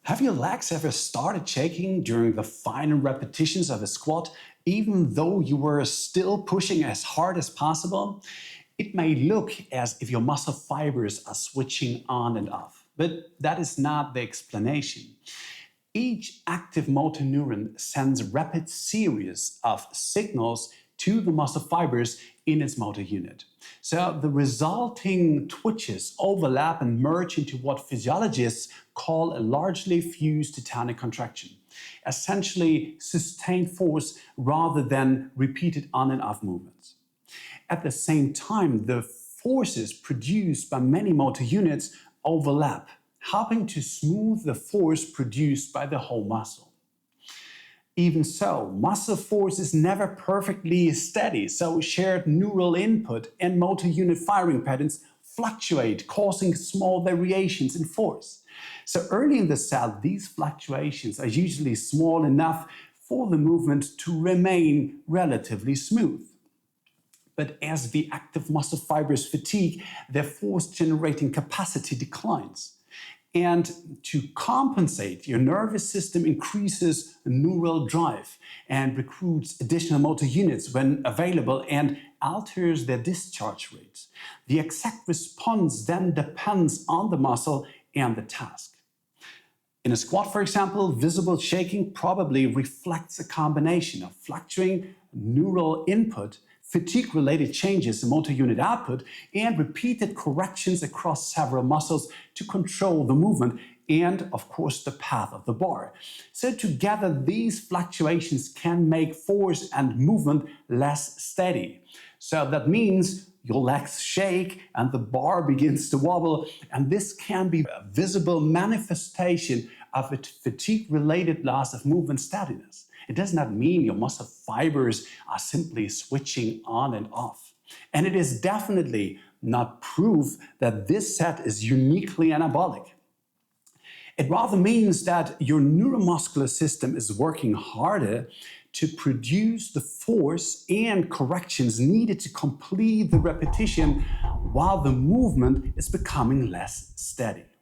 Have your legs ever started shaking during the final repetitions of a squat, even though you were still pushing as hard as possible? It may look as if your muscle fibers are switching on and off, but that is not the explanation. Each active motor neuron sends a rapid series of signals to the muscle fibers in its motor unit. So the resulting twitches overlap and merge into what physiologists call a largely fused tetanic contraction, essentially sustained force rather than repeated on and off movements. At the same time, the forces produced by many motor units overlap, helping to smooth the force produced by the whole muscle. Even so, muscle force is never perfectly steady, so shared neural input and motor unit firing patterns fluctuate, causing small variations in force. So early in the cell, these fluctuations are usually small enough for the movement to remain relatively smooth. But as the active muscle fibers fatigue, their force-generating capacity declines. And to compensate, your nervous system increases neural drive and recruits additional motor units when available and alters their discharge rates. The exact response then depends on the muscle and the task. In a squat, for example, visible shaking probably reflects a combination of fluctuating neural input, fatigue-related changes in motor unit output, and repeated corrections across several muscles to control the movement and, of course, the path of the bar. So together, these fluctuations can make force and movement less steady. So that means your legs shake and the bar begins to wobble, and this can be a visible manifestation of a fatigue-related loss of movement steadiness. It does not mean your muscle fibers are simply switching on and off. And it is definitely not proof that this set is uniquely anabolic. It rather means that your neuromuscular system is working harder to produce the force and corrections needed to complete the repetition while the movement is becoming less steady.